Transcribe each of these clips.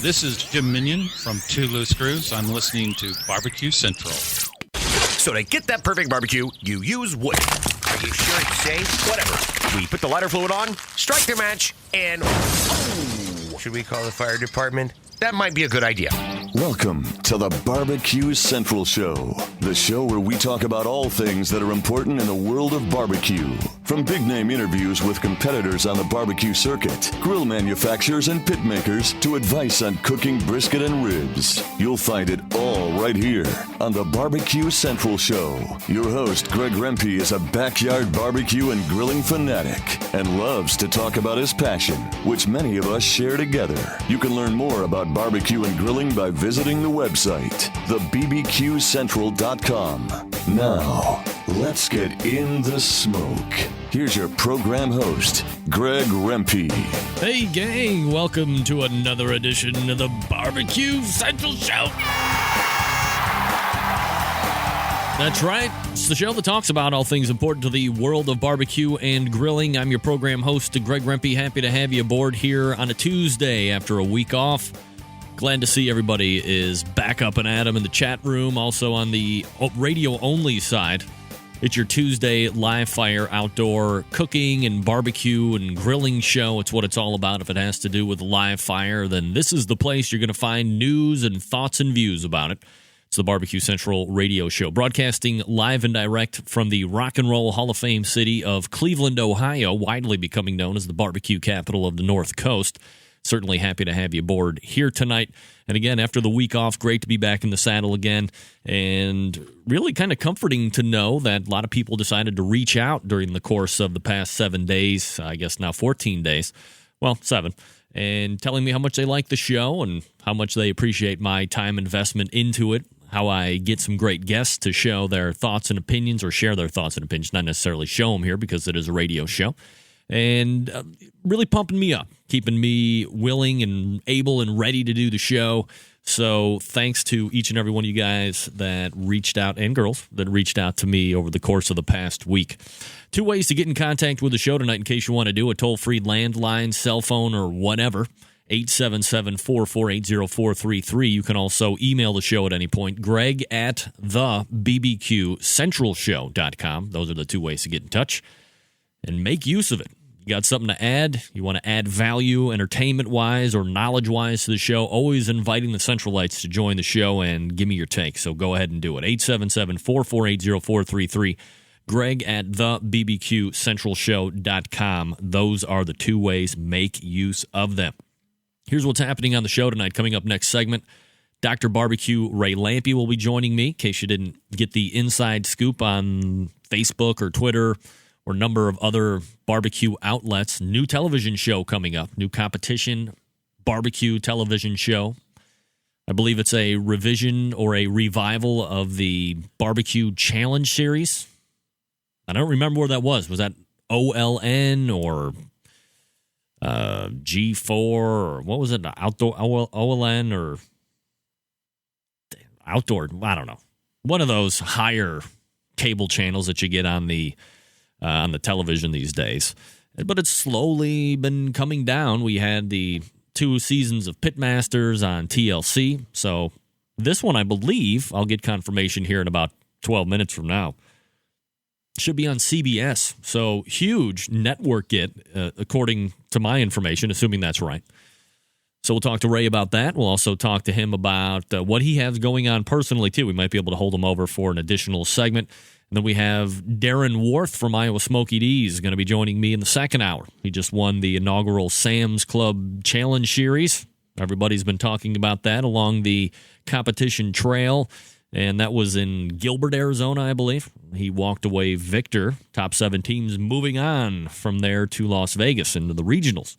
This is Jim Minion from Two Loose Screws. I'm listening to Barbecue Central. So to get that perfect barbecue, you use wood. Are you sure it's safe? Whatever. We put the lighter fluid on, strike the match, and... Oh, should we call the fire department? That might be a good idea. Welcome to the Barbecue Central Show, the show where we talk about all things that are important in the world of barbecue. From big-name interviews with competitors on the barbecue circuit, grill manufacturers and pit makers, to advice on cooking brisket and ribs. You'll find it all right here on the Barbecue Central Show. Your host, Greg Rempe, is a backyard barbecue and grilling fanatic and loves to talk about his passion, which many of us share together. You can learn more about barbecue and grilling by visiting the website, thebbqcentral.com. Now, let's get in the smoke. Here's your program host, Greg Rempe. Hey, gang. Welcome to another edition of the Barbecue Central Show. That's right. It's the show that talks about all things important to the world of barbecue and grilling. I'm your program host, Greg Rempe. Happy to have you aboard here on a Tuesday after a week off. Glad to see everybody is back up and at 'em in the chat room. Also on the radio-only side, it's your Tuesday live fire outdoor cooking and barbecue and grilling show. It's what it's all about. If it has to do with live fire, then this is the place you're going to find news and thoughts and views about it. It's the Barbecue Central radio show, broadcasting live and direct from the Rock and Roll Hall of Fame city of Cleveland, Ohio, widely becoming known as the barbecue capital of the North Coast. Certainly happy to have you aboard here tonight. And again, after the week off, great to be back in the saddle again. And really kind of comforting to know that a lot of people decided to reach out during the course of the past 7 days, I guess now 14 days, well, 7, and telling me how much they like the show and how much they appreciate my time investment into it, how I get some great guests to show their thoughts and opinions or share their thoughts and opinions, not necessarily show them here because it is a radio show. And really pumping me up, keeping me willing and able and ready to do the show. So thanks to each and every one of you guys that reached out, and girls that reached out to me over the course of the past week. 2 ways to get in contact with the show tonight in case you want to do a toll-free landline, cell phone, or whatever. 877-448-0433. You can also email the show at any point. Greg at thebbqcentralshow.com. Those are the 2 ways to get in touch. And make use of it. You got something to add? You want to add value, entertainment-wise or knowledge-wise to the show? Always inviting the Centralites to join the show and give me your take. So go ahead and do it. 877-448-0433. Greg at thebbqcentralshow.com. Those are the 2 ways. Make use of them. Here's what's happening on the show tonight. Coming up next segment, Dr. Barbecue Ray Lampe will be joining me, in case you didn't get the inside scoop on Facebook or Twitter or a number of other barbecue outlets. New television show coming up, new competition barbecue television show. I believe it's a revision or a revival of the Barbecue Challenge series. I don't remember where that was. Was that OLN or G4 or what was it? Outdoor OLN or Outdoor? I don't know. One of those higher cable channels that you get on the television these days. But it's slowly been coming down. We had the 2 seasons of Pitmasters on TLC. So this one, I believe, I'll get confirmation here in about 12 minutes from now, should be on CBS. So huge network get, according to my information, assuming that's right. So we'll talk to Ray about that. We'll also talk to him about what he has going on personally, too. We might be able to hold him over for an additional segment. And then we have Darren Worth from Iowa Smoky D's going to be joining me in the second hour. He just won the inaugural Sam's Club Challenge Series. Everybody's been talking about that along the competition trail. And that was in Gilbert, Arizona, I believe. He walked away victor. Top 7 teams moving on from there to Las Vegas into the regionals.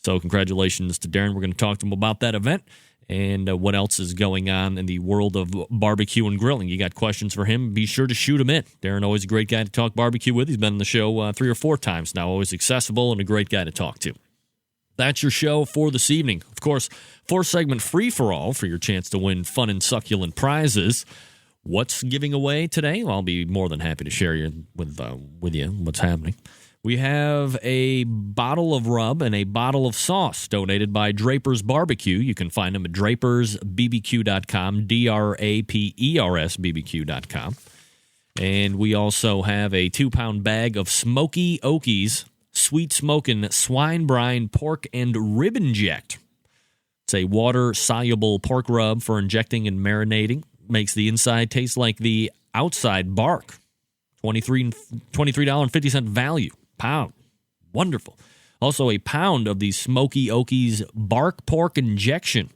So congratulations to Darren. We're going to talk to him about that event and what else is going on in the world of barbecue and grilling. You got questions for him, be sure to shoot him in. Darren, always a great guy to talk barbecue with. He's been on the show 3 or 4 times now, always accessible and a great guy to talk to. That's your show for this evening. Of course, 4-segment free-for-all for your chance to win fun and succulent prizes. What's giving away today? Well, I'll be more than happy to share with you what's happening. We have a bottle of rub and a bottle of sauce donated by Draper's Barbecue. You can find them at drapersbbq.com, DRAPERSBBQ.com. And we also have a 2-pound bag of Smoky Okies Sweet Smokin' Swine Brine Pork and Rib Inject. It's a water-soluble pork rub for injecting and marinating. Makes the inside taste like the outside bark. $23.50 value. Pound. Wonderful. Also, a pound of the Smoky Okies Bark Pork Injection.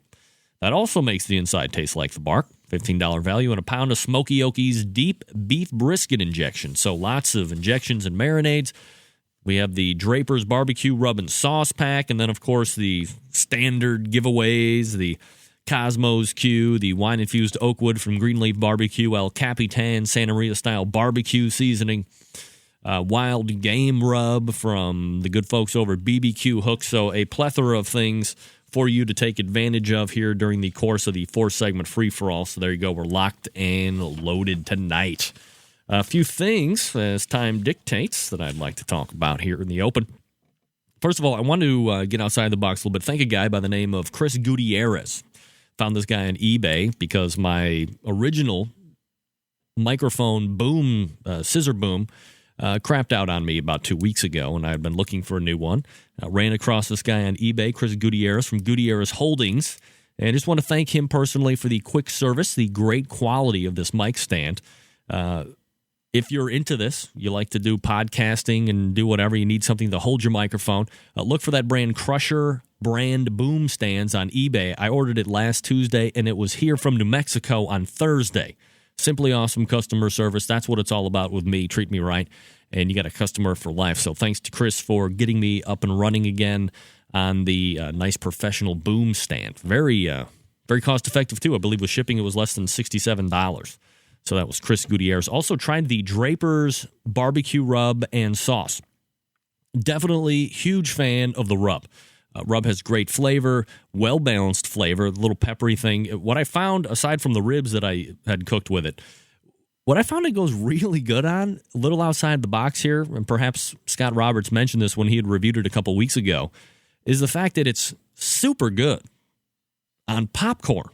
That also makes the inside taste like the bark. $15 value. And a pound of Smoky Okies Deep Beef Brisket Injection. So lots of injections and marinades. We have the Draper's Barbecue Rub and Sauce Pack. And then, of course, the standard giveaways. The Cosmos Q, the wine-infused oakwood from Greenleaf Barbecue, El Capitan Santa Maria-style barbecue seasoning. Wild game rub from the good folks over at BBQ Hook. So a plethora of things for you to take advantage of here during the course of the 4-segment free-for-all. So there you go. We're locked and loaded tonight. A few things, as time dictates, that I'd like to talk about here in the open. First of all, I want to get outside the box a little bit. Thank a guy by the name of Chris Gutierrez. Found this guy on eBay because my original microphone boom, scissor boom, crapped out on me about 2 weeks ago, and I've been looking for a new one. Ran across this guy on eBay, Chris Gutierrez from Gutierrez Holdings, and I just want to thank him personally for the quick service, the great quality of this mic stand. If you're into this, you like to do podcasting and do whatever, you need something to hold your microphone, look for that brand Crusher brand boom stands on eBay. I ordered it last Tuesday, and it was here from New Mexico on Thursday. Simply awesome customer service. That's what it's all about with me. Treat me right, and you got a customer for life. So thanks to Chris for getting me up and running again on the nice professional boom stand. Very cost-effective, too. I believe with shipping, it was less than $67. So that was Chris Gutierrez. Also tried the Draper's Barbecue Rub and Sauce. Definitely huge fan of the rub. Rub has great flavor, well-balanced flavor, a little peppery thing. What I found, aside from the ribs that I had cooked with it, what I found it goes really good on, a little outside the box here, and perhaps Scott Roberts mentioned this when he had reviewed it a couple weeks ago, is the fact that it's super good on popcorn.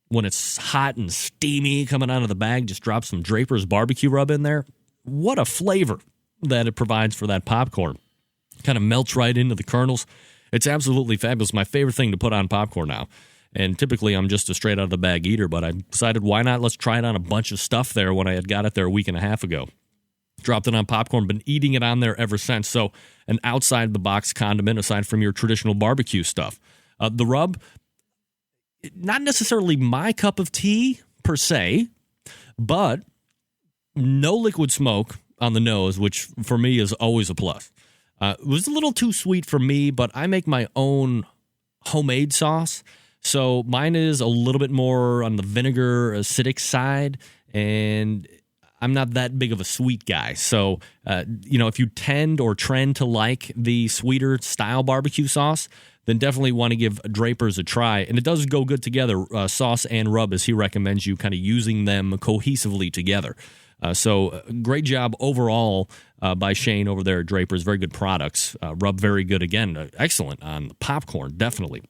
When it's hot and steamy coming out of the bag, just drop some Draper's Barbecue Rub in there. What a flavor that it provides for that popcorn. Kind of melts right into the kernels. It's absolutely fabulous. My favorite thing to put on popcorn now. And typically I'm just a straight out of the bag eater, but I decided why not? Let's try it on a bunch of stuff there when I had got it there a week and a half ago. Dropped it on popcorn, been eating it on there ever since. So an outside the box condiment aside from your traditional barbecue stuff. The rub, not necessarily my cup of tea per se, but no liquid smoke on the nose, which for me is always a plus. It was a little too sweet for me, but I make my own homemade sauce. So mine is a little bit more on the vinegar acidic side, and I'm not that big of a sweet guy. So, if you tend or trend to like the sweeter style barbecue sauce, then definitely want to give Draper's a try. And it does go good together, sauce and rub, as he recommends you kind of using them cohesively together. So great job overall by Shane over there at Draper's. Very good products. Rub very good again. Excellent on the popcorn, definitely.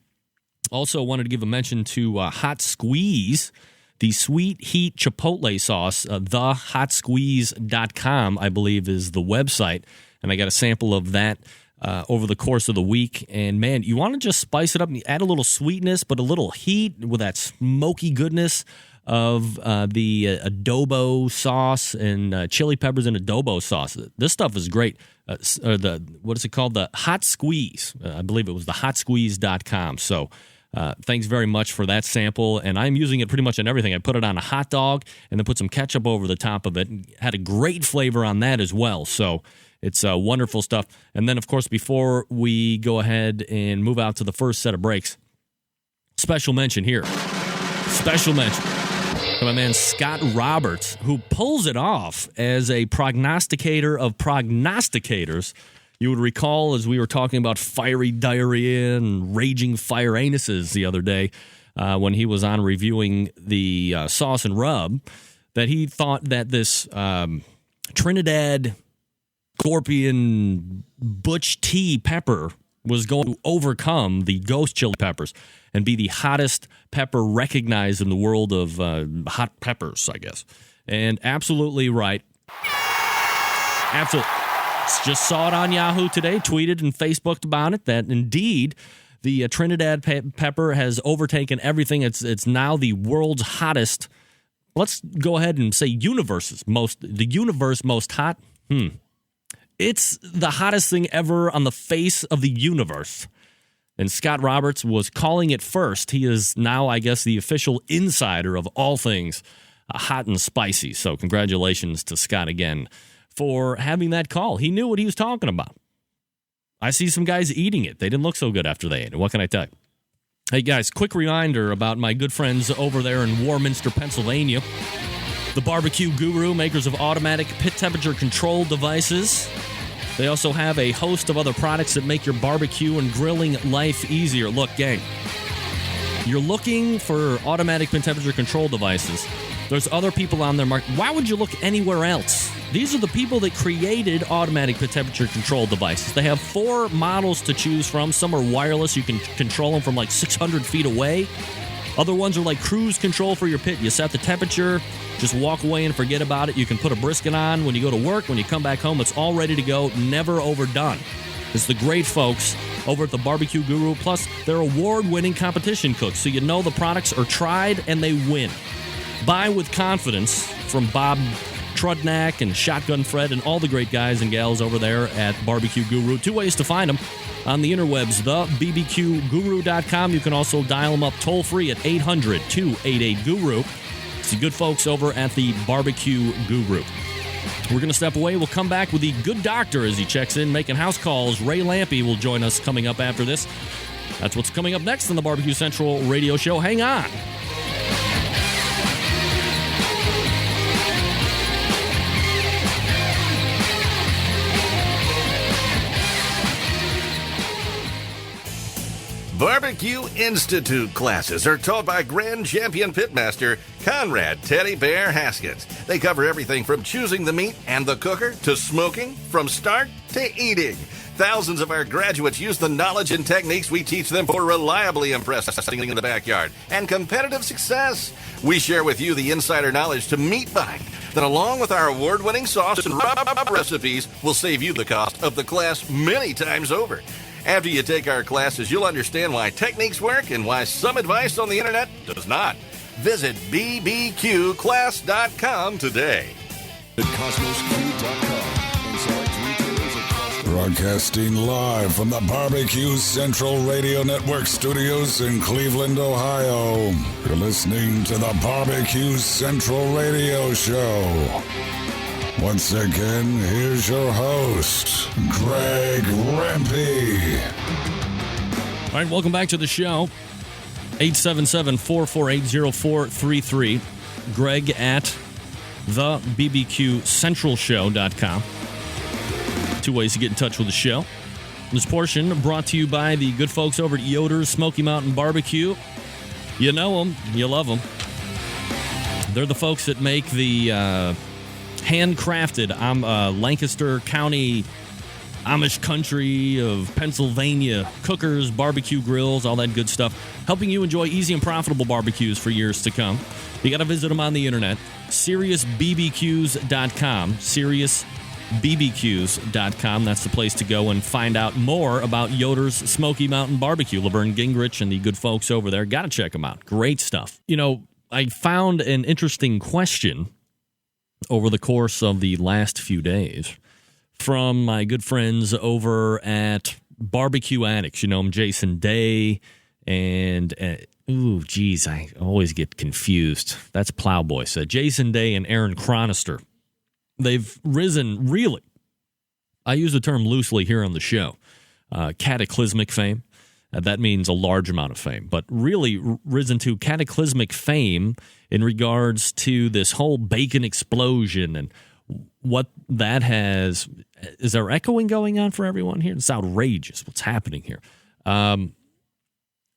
Also wanted to give a mention to Hot Squeeze, the Sweet Heat Chipotle sauce. TheHotSqueeze.com, I believe, is the website. And I got a sample of that over the course of the week. And, man, you want to just spice it up and add a little sweetness, but a little heat with that smoky goodness of the adobo sauce and chili peppers and adobo sauce. This stuff is great. What is it called? The Hot Squeeze. I believe it was the HotSqueeze.com. So thanks very much for that sample. And I'm using it pretty much on everything. I put it on a hot dog and then put some ketchup over the top of it. And had a great flavor on that as well. So it's wonderful stuff. And then, of course, before we go ahead and move out to the first set of breaks, special mention here. Special mention to my man Scott Roberts, who pulls it off as a prognosticator of prognosticators. You would recall, as we were talking about fiery diarrhea and raging fire anuses the other day when he was on reviewing the sauce and rub, that he thought that this Trinidad scorpion butch tea pepper was going to overcome the ghost chili peppers and be the hottest pepper recognized in the world of hot peppers, I guess. And absolutely right. Absolutely. Just saw it on Yahoo today, tweeted and Facebooked about it, that indeed the Trinidad pepper has overtaken everything. It's now the world's hottest. Let's go ahead and say the universe most hot. It's the hottest thing ever on the face of the universe. And Scott Roberts was calling it first. He is now, I guess, the official insider of all things hot and spicy. So congratulations to Scott again for having that call. He knew what he was talking about. I see some guys eating it. They didn't look so good after they ate it. What can I tell you? Hey, guys, quick reminder about my good friends over there in Warminster, Pennsylvania. The Barbecue Guru, makers of automatic pit temperature control devices. They also have a host of other products that make your barbecue and grilling life easier. Look, gang, you're looking for automatic pit temperature control devices. There's other people on their market. Why would you look anywhere else? These are the people that created automatic pit temperature control devices. They have 4 models to choose from. Some are wireless. You can control them from like 600 feet away. Other ones are like cruise control for your pit. You set the temperature, just walk away and forget about it. You can put a brisket on when you go to work. When you come back home, it's all ready to go, never overdone. It's the great folks over at the Barbecue Guru. Plus, they're award-winning competition cooks, so you know the products are tried and they win. Buy with confidence from Bob Trudnak and Shotgun Fred and all the great guys and gals over there at Barbecue Guru. 2 ways to find them on the interwebs, thebbqguru.com. You can also dial them up toll-free at 800-288-GURU. It's the good folks over at the Barbecue Guru. We're going to step away. We'll come back with the good doctor as he checks in, making house calls. Ray Lampe will join us coming up after this. That's what's coming up next on the Barbecue Central radio show. Hang on. Barbecue Institute classes are taught by Grand Champion Pitmaster Conrad Teddy Bear Haskins. They cover everything from choosing the meat and the cooker to smoking, from start to eating. Thousands of our graduates use the knowledge and techniques we teach them for reliably impressive in the backyard and competitive success. We share with you the insider knowledge to meat buying that, along with our award-winning sauce and rub recipes, will save you the cost of the class many times over. After you take our classes, you'll understand why techniques work and why some advice on the internet does not. Visit bbqclass.com today. Broadcasting live from the Barbecue Central Radio Network studios in Cleveland, Ohio. You're listening to the Barbecue Central Radio Show. Once again, here's your host, Greg Rempe. All right, welcome back to the show. 877-448-0433. Greg at thebbqcentralshow.com. 2 ways to get in touch with the show. This portion brought to you by the good folks over at Yoder's Smoky Mountain Barbecue. You know them, you love them. They're the folks that make the handcrafted Lancaster County, Amish country of Pennsylvania cookers, barbecue grills, all that good stuff, helping you enjoy easy and profitable barbecues for years to come. You got to visit them on the internet, SeriousBBQs.com, SeriousBBQs.com. That's the place to go and find out more about Yoder's Smoky Mountain Barbecue. Laverne Gingrich and the good folks over there. Got to check them out. Great stuff. You know, I found an interesting question over the course of the last few days from my good friends over at Barbecue Addicts. You know them, Jason Day and, I always get confused. That's Plowboy said. Jason Day and Aaron Chronister. They've risen, really, I use the term loosely here on the show, cataclysmic fame. That means a large amount of fame, but really risen to cataclysmic fame in regards to this whole bacon explosion and what that has. Is there echoing going on for everyone here? It's outrageous what's happening here.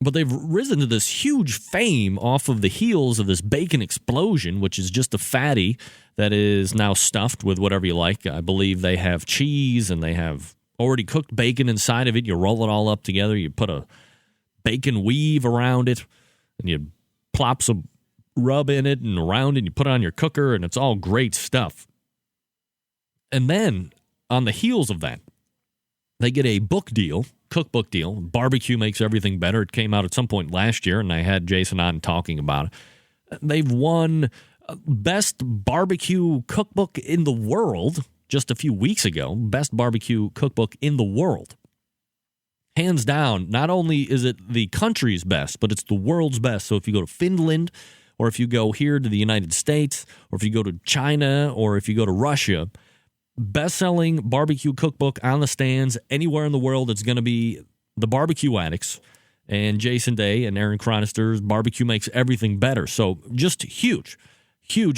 But they've risen to this huge fame off of the heels of this bacon explosion, which is just a fatty that is now stuffed with whatever you like. I believe they have cheese and they have already cooked bacon inside of it. You roll it all up together. You put a bacon weave around it, and you plop some rub in it and around it, and you put it on your cooker, and it's all great stuff. And then, on the heels of that, they get a cookbook deal. Barbecue Makes Everything Better. It came out at some point last year, and I had Jason on talking about it. They've won Best Barbecue Cookbook in the World just a few weeks ago. Best Barbecue Cookbook in the world. Hands down, not only is it the country's best, but it's the world's best. So if you go to Finland, or if you go here to the United States, or if you go to China, or if you go to Russia, best-selling barbecue cookbook on the stands anywhere in the world, it's going to be the Barbecue Addicts and Jason Day and Aaron Chronister's Barbecue Makes Everything Better. So just huge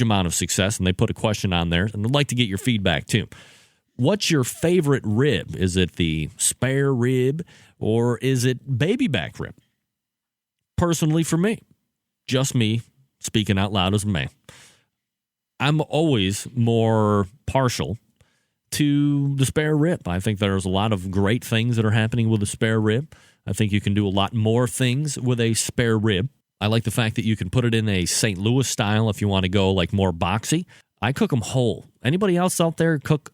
amount of success, and they put a question on there, and I'd like to get your feedback too. What's your favorite rib? Is it the spare rib, or is it baby back rib? Personally, for me, just me, speaking out loud as a man, I'm always more partial to the spare rib. I think there's a lot of great things that are happening with a spare rib. I think you can do a lot more things with a spare rib. I like the fact that you can put it in a St. Louis style if you want to go like more boxy. I cook them whole. Anybody else out there cook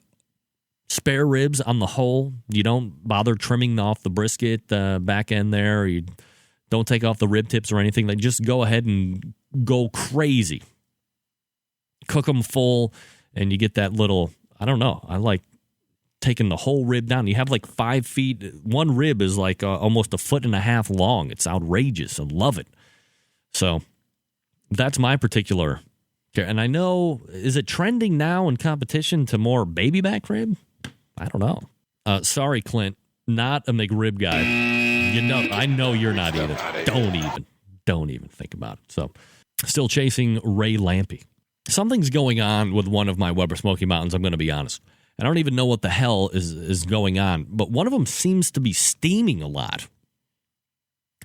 spare ribs on the whole? You don't bother trimming off the brisket back end there. Or you don't take off the rib tips or anything. They just go ahead and go crazy. Cook them full, and you get that little, I don't know, I like taking the whole rib down. You have like 5 feet. One rib is like almost 1.5 feet long. It's outrageous. I love it. So that's my particular. And I know, is it trending now in competition to more baby back rib? I don't know. Sorry, Clint, not a McRib guy. You know, I know you're not either. Don't even think about it. So, still chasing Ray Lampe. Something's going on with one of my Weber Smoky Mountains, I'm going to be honest. I don't even know what the hell is going on, but one of them seems to be steaming a lot.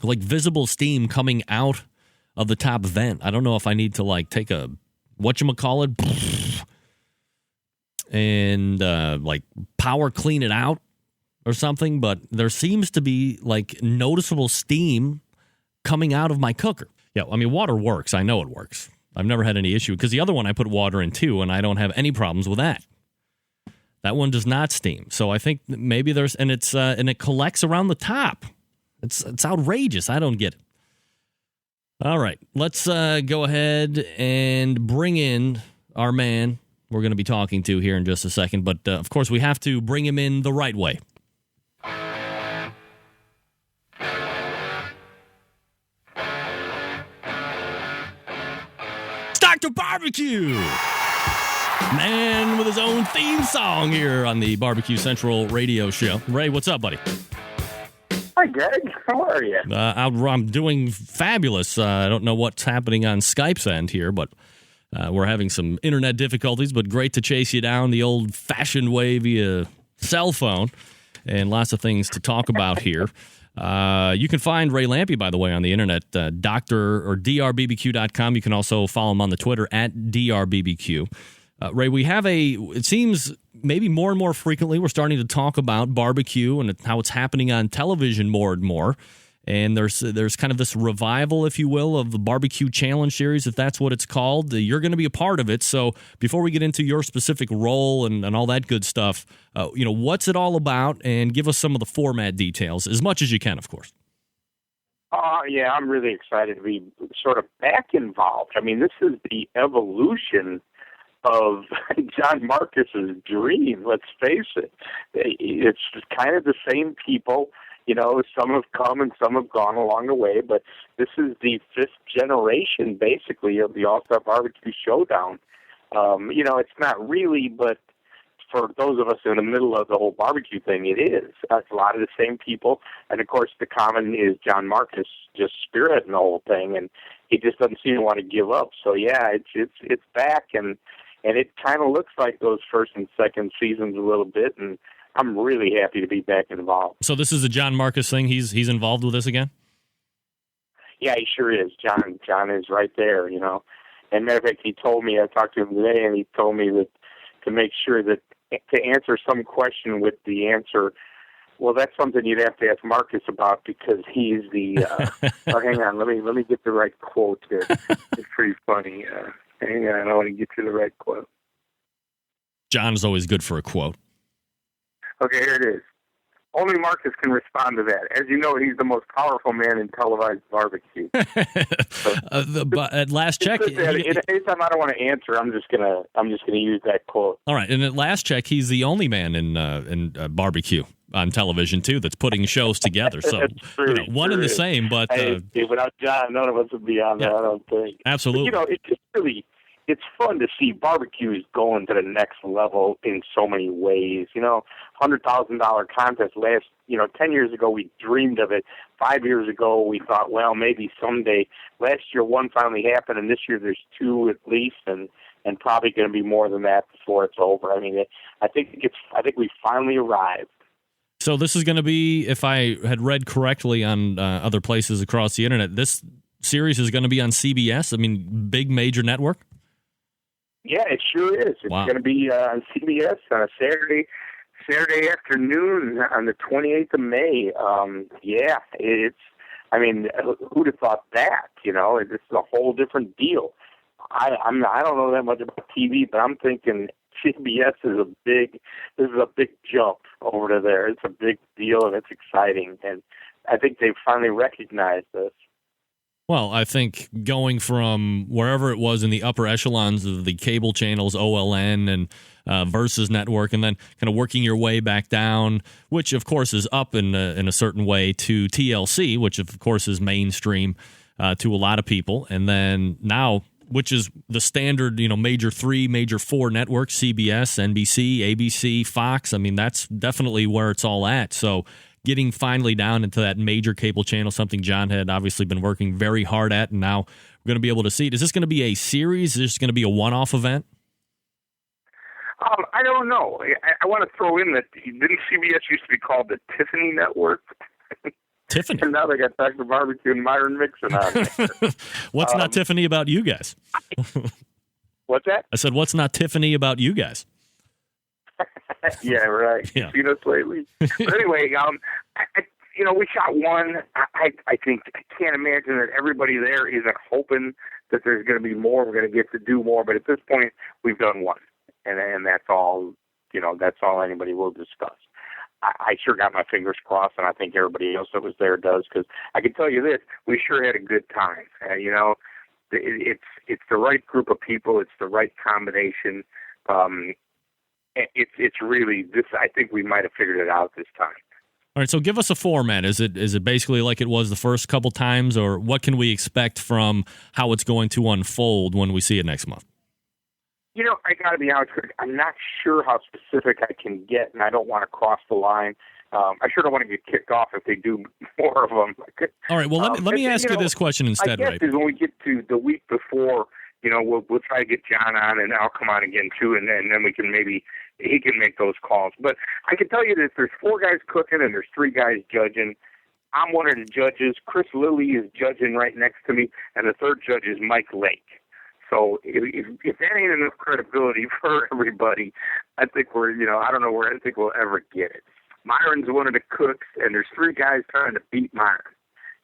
Like visible steam coming out of the top vent. I don't know if I need to like take a, whatchamacallit, and like power clean it out or something, but there seems to be like noticeable steam coming out of my cooker. Yeah, I mean, water works. I know it works. I've never had any issue because the other one I put water in too, and I don't have any problems with that. That one does not steam. So I think maybe there's, and it's and it collects around the top. It's outrageous. I don't get it. All right, let's go ahead and bring in our man we're going to be talking to here in just a second. But, of course, we have to bring him in the right way. It's Dr. Barbecue! Man with his own theme song here on the Barbecue Central radio show. Ray, what's up, buddy? Hi, Greg. How are you? I'm doing fabulous. I don't know what's happening on Skype's end here, but we're having some internet difficulties, but great to chase you down the old-fashioned way via cell phone, and lots of things to talk about here. You can find Ray Lampe, by the way, on the internet, drbbq.com. You can also follow him on the Twitter at drbbq. Ray, we have it seems maybe more and more frequently we're starting to talk about barbecue and how it's happening on television more and more. And there's kind of this revival, if you will, of the Barbecue Challenge series, if that's what it's called. You're going to be a part of it. So before we get into your specific role and all that good stuff, what's it all about? And give us some of the format details, as much as you can, of course. Yeah, I'm really excited to be sort of back involved. I mean, this is the evolution of John Marcus's dream, let's face it. It's kind of the same people. Some have come and some have gone along the way, but this is the 5th generation, basically, of the All-Star Barbecue Showdown. It's not really, but for those of us in the middle of the whole barbecue thing, it is. It's a lot of the same people, and of course, the common is John Marcus just spearheading the whole thing, and he just doesn't seem to want to give up. So, yeah, it's back, and it kind of looks like those first and second seasons a little bit, and I'm really happy to be back involved. So this is a John Marcus thing. He's involved with this again? Yeah, he sure is. John is right there, you know. And matter of fact, he told me, I talked to him today, and he told me that to make sure that to answer some question with the answer, well, that's something you'd have to ask Marcus about because he's the. Oh, hang on, let me get the right quote here. It's pretty funny. Hang on, I want to get you the right quote. John is always good for a quote. Okay, here it is. Only Marcus can respond to that. As you know, he's the most powerful man in televised barbecue. But at last check, anytime I don't want to answer, I'm just gonna use that quote. All right, and at last check, he's the only man in barbecue on television too that's putting shows together. So true, one and the same, but without John, none of us would be on that. I don't think. Absolutely. But, it's just really. It's fun to see barbecues going to the next level in so many ways. $100,000 contest 10 years ago we dreamed of it. 5 years ago we thought, well, maybe someday. Last year one finally happened, and this year there's two at least, and probably going to be more than that before it's over. I mean, I think we finally arrived. So this is going to be, if I had read correctly on other places across the internet, this series is going to be on CBS. I mean, big major network. Yeah, it sure is. It's going to be on CBS on a Saturday afternoon on the 28th of May. I mean, who'd have thought that? This is a whole different deal. I don't know that much about TV, but I'm thinking CBS is a big jump over to there. It's a big deal and it's exciting, and I think they've finally recognized this. Well, I think going from wherever it was in the upper echelons of the cable channels, OLN and Versus Network, and then kind of working your way back down, which of course is up in a certain way, to TLC, which of course is mainstream to a lot of people, and then now, which is the standard, major 3, major 4 networks: CBS, NBC, ABC, Fox. I mean, that's definitely where it's all at. So getting finally down into that major cable channel, something John had obviously been working very hard at, and now we're going to be able to see it. Is this going to be a series? Is this going to be a one-off event? I don't know. I want to throw in that didn't CBS used to be called the Tiffany Network? Tiffany. And now they got Dr. Barbecue and Myron Mixon on there. What's not Tiffany about you guys? What's that? I said, what's not Tiffany about you guys? Yeah, right. Yeah. Seen us lately. But anyway, we shot one. I think I can't imagine that everybody there isn't hoping that there's going to be more. We're going to get to do more. But at this point, we've done one, and that's all. That's all anybody will discuss. I sure got my fingers crossed, and I think everybody else that was there does, because I can tell you this: we sure had a good time. It's the right group of people. It's the right combination. It's really this. I think we might have figured it out this time. All right, so give us a format. Is it basically like it was the first couple times, or what can we expect from how it's going to unfold when we see it next month? I got to be honest with you, I'm not sure how specific I can get, and I don't want to cross the line. I sure don't want to get kicked off if they do more of them. All right, well, let me ask you this question instead, right? Is when we get to the week before, we'll try to get John on, and I'll come on again too, and then we can he can make those calls. But I can tell you that there's 4 guys cooking and there's 3 guys judging. I'm one of the judges. Chris Lilly is judging right next to me, and the third judge is Mike Lake. So if that ain't enough credibility for everybody, I think I don't know where I think we'll ever get it. Myron's one of the cooks, and there's 3 guys trying to beat Myron.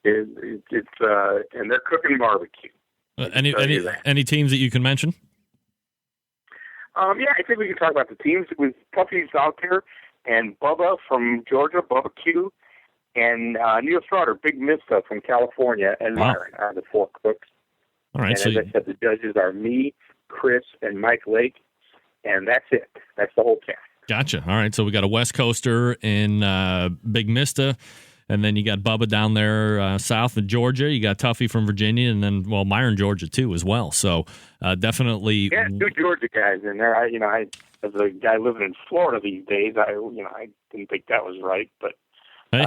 And they're cooking barbecue. Any teams that you can mention? Yeah, I think we can talk about the teams. It was Puffy's out there, and Bubba from Georgia, Bubba Q, and Neil Straughter, Big Mista from California, and Myron are the 4 cooks. All right. And as I said, the judges are me, Chris, and Mike Lake, and that's it. That's the whole cast. Gotcha. All right, so we got a West Coaster in Big Mista, and then you got Bubba down there south of Georgia. You got Tuffy from Virginia, and then, Myron, Georgia, too, as well. So definitely. Yeah, 2 Georgia guys in there. I as a guy living in Florida these days, I didn't think that was right. But, hey.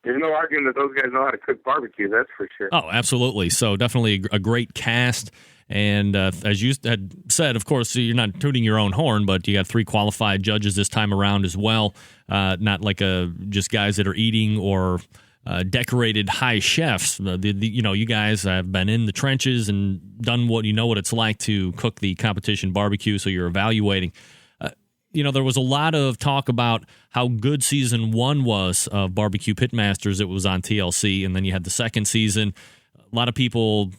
There's no arguing that those guys know how to cook barbecue, that's for sure. Oh, absolutely. So definitely a great cast. And as you had said, of course, you're not tooting your own horn, but you got 3 qualified judges this time around as well. Not like just guys that are eating or decorated high chefs. You guys have been in the trenches and done what it's like to cook the competition barbecue, so you're evaluating. There was a lot of talk about how good season 1 was of Barbecue Pitmasters. It was on TLC, and then you had the second season. A lot of people,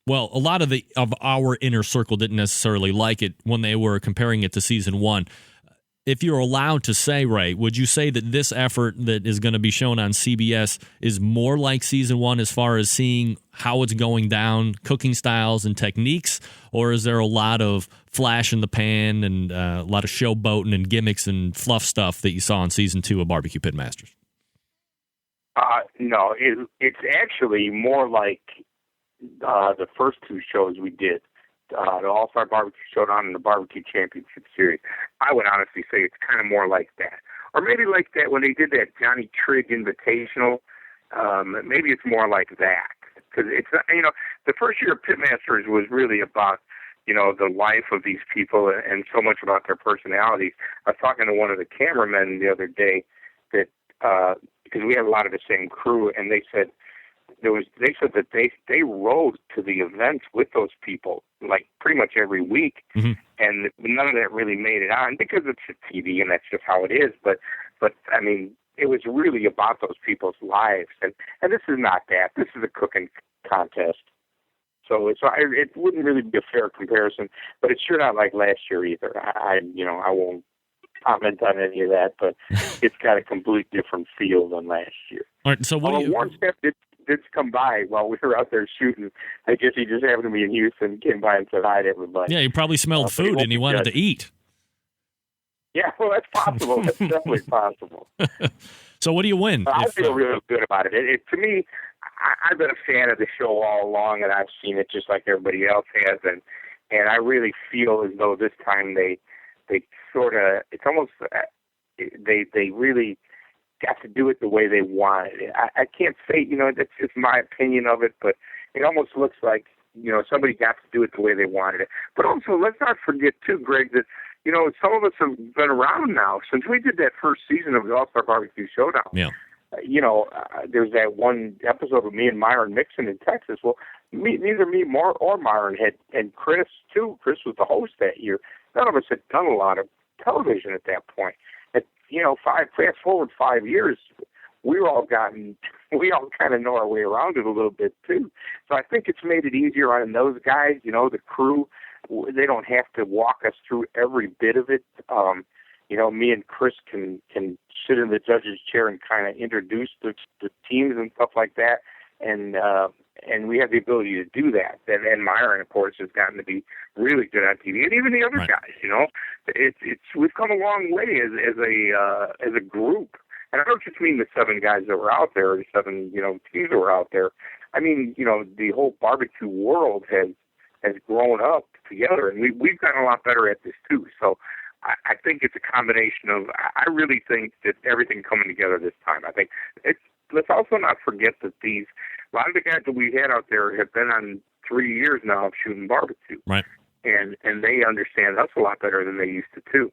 a lot of our inner circle didn't necessarily like it when they were comparing it to season 1. If you're allowed to say, Ray, would you say that this effort that is going to be shown on CBS is more like season 1 as far as seeing how it's going down, cooking styles and techniques, or is there a lot of flash in the pan and a lot of showboating and gimmicks and fluff stuff that you saw in season 2 of Barbecue Pitmasters? No, it's actually more like the first 2 shows we did. The All-Star Barbecue Showdown and the Barbecue Championship Series. I would honestly say it's kind of more like that. Or maybe like that when they did that Johnny Trigg Invitational. Maybe it's more like that. Because it's, the first year of Pitmasters was really about, the life of these people and so much about their personalities. I was talking to one of the cameramen the other day that, because we had a lot of the same crew, and they said, they said that they rode to the events with those people like pretty much every week, and none of that really made it on because it's TV and that's just how it is. But I mean, it was really about those people's lives, and this is not that. This is a cooking contest, so it wouldn't really be a fair comparison. But it's sure not like last year either. I won't comment on any of that, but it's got a completely different feel than last year. All right, so Warren Steph did come by while we were out there shooting. I guess he just happened to be in Houston, came by and said hi to everybody. Yeah, he probably smelled food and he wanted to eat. Yeah, well, that's possible. That's definitely possible. So what do you win? I feel really good about it. To me, I've been a fan of the show all along, and I've seen it just like everybody else has, and I really feel as though this time they sort of, it's almost, they really got to do it the way they wanted it. I can't say, that's just my opinion of it, but it almost looks like, somebody got to do it the way they wanted it. But also, let's not forget, too, Greg, that, some of us have been around now since we did that first season of the All-Star Barbecue Showdown. Yeah. There's that one episode of me and Myron mixing in Texas. Well, neither me or Myron and Chris, too. Chris was the host that year. None of us had done a lot of television at that point. Fast forward 5 years, we all kind of know our way around it a little bit too. So I think it's made it easier on those guys. The crew, they don't have to walk us through every bit of it. Me and Chris can sit in the judge's chair and kind of introduce the teams and stuff like that, and we have the ability to do that. And Myron, of course, has gotten to be really good on TV, and even the other guys. We've come a long way as a group. And I don't just mean the 7 guys that were out there, or the 7 teams that were out there. I mean, the whole barbecue world has grown up together, and we've gotten a lot better at this too. So I think it's a combination of. I really think that everything coming together this time. I think let's also not forget that a lot of the guys that we had out there have been on 3 years now of shooting barbecue. Right. And they understand us a lot better than they used to too.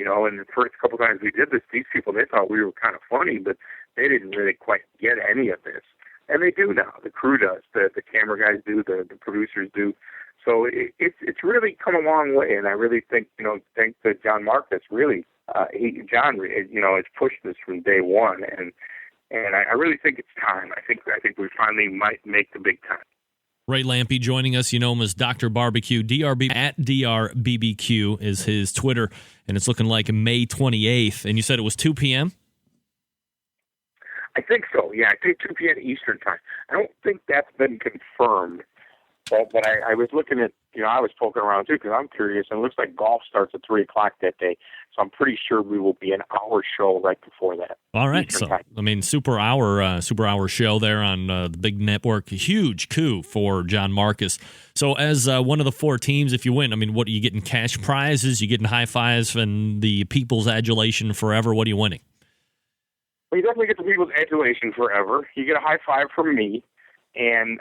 And the first couple times we did this, these people, they thought we were kind of funny, but they didn't really quite get any of this. And they do now. The crew does. The camera guys do. The producers do. So it's really come a long way. And I really think, thanks to John Marcus, really, John has pushed this from day one. And I really think it's time. I think we finally might make the big time. Ray Lampe joining us. You know him as Dr. Barbecue. DRB at DRBBQ is his Twitter, and it's looking like May 28th. And you said it was 2 p.m.? I think so, yeah. I think 2 p.m. Eastern time. I don't think that's been confirmed. But I was looking at, I was poking around too because I'm curious, and it looks like golf starts at 3 o'clock that day. So I'm pretty sure we will be an hour show right before that. All right. So, I mean, super hour show there on the big network. A huge coup for John Marcus. So as one of the 4 teams, if you win, I mean, what are you getting? Cash prizes? You getting high fives and the people's adulation forever? What are you winning? Well, you definitely get the people's adulation forever. You get a high five from me. And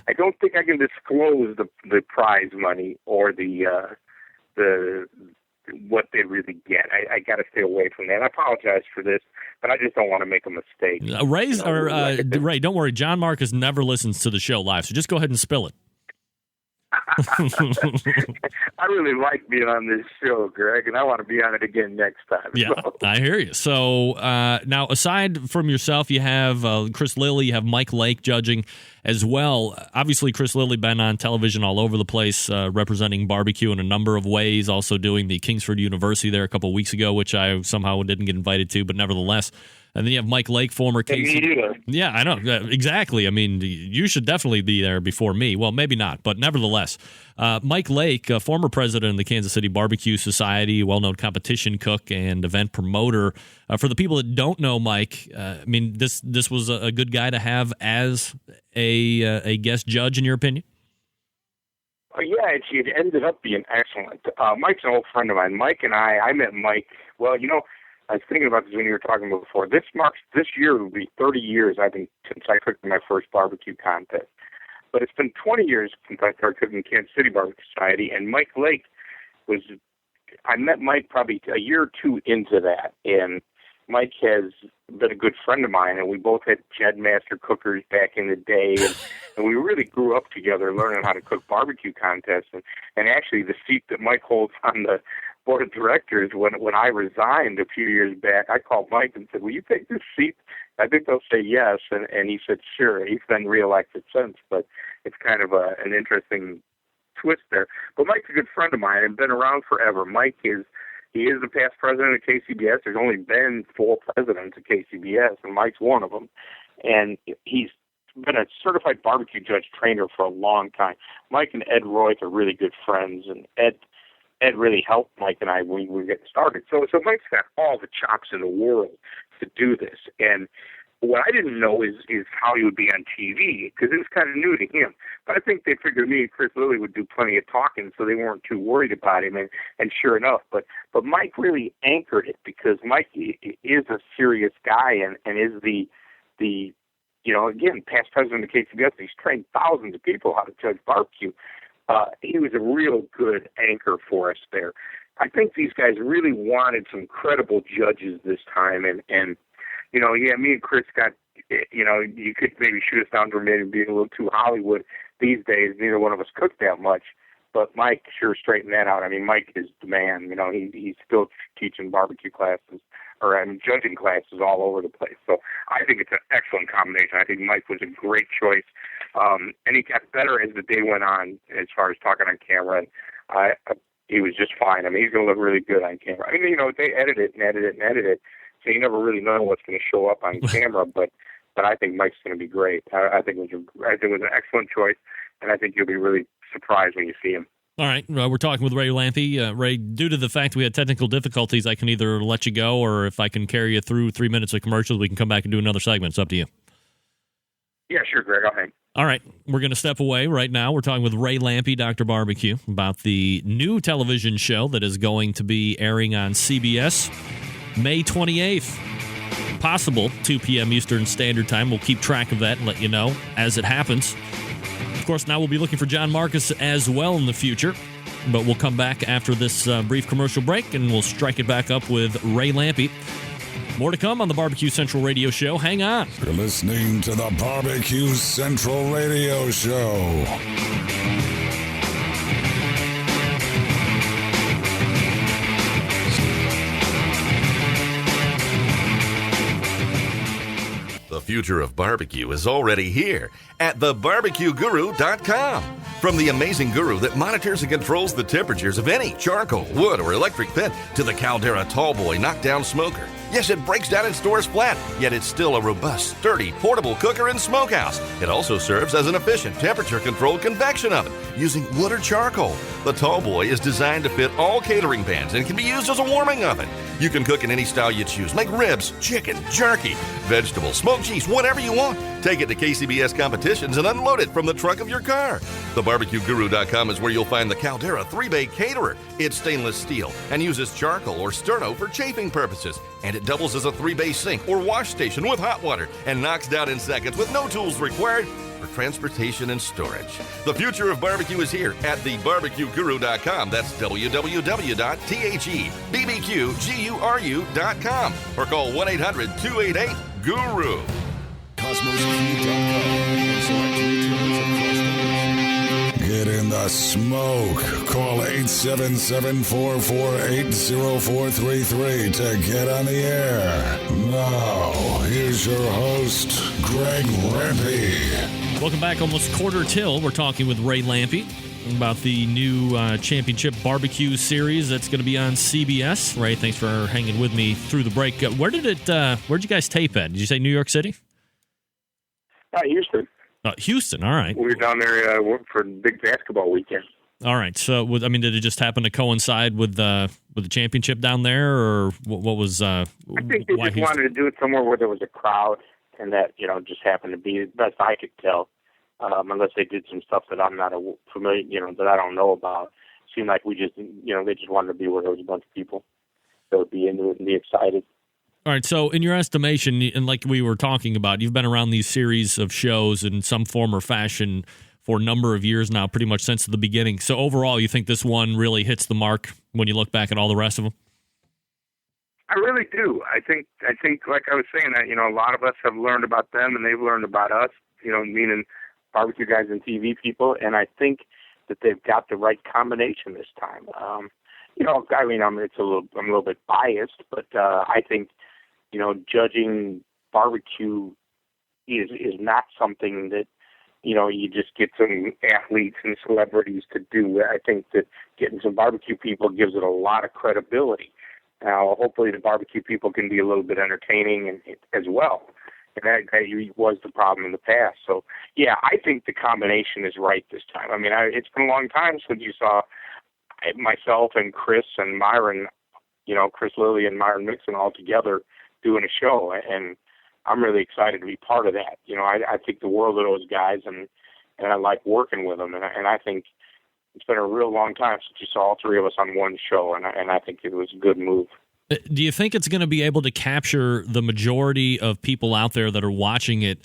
I don't think I can disclose the prize money or the what they really get. I got to stay away from that. I apologize for this, but I just don't want to make a mistake. Ray, don't worry. John Marcus never listens to the show live, so just go ahead and spill it. I really like being on this show, Greg, and I want to be on it again next time. Yeah, so. I hear you. So now, aside from yourself, you have Chris Lilly, you have Mike Lake judging as well. Obviously, Chris Lilly been on television all over the place, representing barbecue in a number of ways, also doing the Kingsford University there a couple of weeks ago, which I somehow didn't get invited to, but nevertheless. And then you have Mike Lake, former KC. Yeah, I know. Exactly. I mean, you should definitely be there before me. Well, maybe not, but nevertheless. Mike Lake, former president of the Kansas City Barbecue Society, well-known competition cook and event promoter. For the people that don't know Mike, I mean, this was a good guy to have as a guest judge, in your opinion? Yeah, it ended up being excellent. Mike's an old friend of mine. Mike and I met Mike, well, I was thinking about this when you were talking before. This year will be 30 years since I cooked in my first barbecue contest. But it's been 20 years since I started cooking Kansas City Barbecue Society, and Mike Lake I met Mike probably a year or two into that, and Mike has been a good friend of mine, and we both had Jed Master cookers back in the day, and we really grew up together learning how to cook barbecue contests. And actually, the seat that Mike holds on the board of directors, when I resigned a few years back, I called Mike and said, will you take this seat? I think they'll say yes. And he said, sure. He's been reelected since, but it's kind of an interesting twist there. But Mike's a good friend of mine and been around forever. He is the past president of KCBS. There's only been 4 presidents of KCBS, and Mike's one of them. And he's been a certified barbecue judge trainer for a long time. Mike and Ed Royth are really good friends, and Ed really helped Mike and I when we were getting started. So Mike's got all the chops in the world to do this. And what I didn't know is how he would be on TV, because it was kind of new to him. But I think they figured me and Chris Lilly would do plenty of talking, so they weren't too worried about him. And sure enough, but Mike really anchored it, because Mike is a serious guy and is the again, past president of KCBS. He's trained thousands of people how to judge barbecue. He was a real good anchor for us there. I think these guys really wanted some credible judges this time, and me and Chris got, you could maybe shoot us down for maybe being a little too Hollywood these days. Neither one of us cooked that much, but Mike sure straightened that out. I mean, Mike is the man. He's still teaching barbecue classes judging classes all over the place. So I think it's an excellent combination. I think Mike was a great choice. And he got better as the day went on as far as talking on camera. And he was just fine. I mean, he's going to look really good on camera. I mean, they edit it, so you never really know what's going to show up on camera. But I think Mike's going to be great. I think it was an excellent choice, and I think you'll be really surprised when you see him. All right, we're talking with Ray Lampe. Ray, due to the fact we had technical difficulties, I can either let you go, or if I can carry you through 3 minutes of commercials, we can come back and do another segment. It's up to you. Yeah, sure, Greg. I'll hang. All right, we're going to step away right now. We're talking with Ray Lampe, Dr. Barbecue, about the new television show that is going to be airing on CBS May 28th. Possible 2 p.m. Eastern Standard Time. We'll keep track of that and let you know as it happens. Of course, now we'll be looking for John Marcus as well in the future, but we'll come back after this brief commercial break, and we'll strike it back up with Ray Lampe. More to come on the Barbecue Central Radio Show. Hang on. You're listening to the Barbecue Central Radio Show. The future of barbecue is already here at thebarbecueguru.com. From the amazing guru that monitors and controls the temperatures of any charcoal, wood, or electric pit to the Caldera Tallboy knockdown smoker. Yes, it breaks down and stores flat, yet it's still a robust, sturdy, portable cooker and smokehouse. It also serves as an efficient temperature-controlled convection oven using wood or charcoal. The Tallboy is designed to fit all catering pans and can be used as a warming oven. You can cook in any style you choose, like ribs, chicken, jerky, vegetables, smoked cheese, whatever you want. Take it to KCBS competitions and unload it from the trunk of your car. TheBarbecueGuru.com is where you'll find the Caldera 3-Bay Caterer. It's stainless steel and uses charcoal or sterno for chafing purposes. And it doubles as a 3-bay sink or wash station with hot water and knocks down in seconds with no tools required. For transportation, and storage. The future of barbecue is here at thebarbecueguru.com. That's www.thebbqguru.com. Or call 1-800-288-GURU. CosmosFeed.com and select retailers across the nation. Get in the smoke. Call 877-448-0433 to get on the air. Now, here's your host, Greg Rempe. Welcome back, almost quarter till. We're talking with Ray Lampe about the new championship barbecue series that's going to be on CBS. Ray, thanks for hanging with me through the break. Where'd you guys tape at? Did you say New York City? Houston. Houston, all right. We were down there for the big basketball weekend. All right. So, did it just happen to coincide with the championship down there, or what was? I think they just wanted to do it somewhere where there was a crowd, and that just happened to be, as best I could tell, unless they did some stuff that I'm not familiar, that I don't know about. It seemed like we just, they just wanted to be where there was a bunch of people that would be into it and be excited. All right, so in your estimation, and like we were talking about, you've been around these series of shows in some form or fashion for a number of years now, pretty much since the beginning. So overall, you think this one really hits the mark when you look back at all the rest of them? I really do. I think, like I was saying, that a lot of us have learned about them, and they've learned about us. Meaning barbecue guys and TV people, and I think that they've got the right combination this time. I'm a little bit biased, but I think. Judging barbecue is not something that, you just get some athletes and celebrities to do. I think that getting some barbecue people gives it a lot of credibility. Now, hopefully the barbecue people can be a little bit entertaining as well. And that was the problem in the past. So, yeah, I think the combination is right this time. I mean, it's been a long time since you saw myself and Chris and Myron, Chris Lilly and Myron Mixon all together doing a show, and I'm really excited to be part of that. I think the world of those guys, and I like working with them, and I think it's been a real long time since you saw all three of us on one show, and I think it was a good move. Do you think it's going to be able to capture the majority of people out there that are watching it?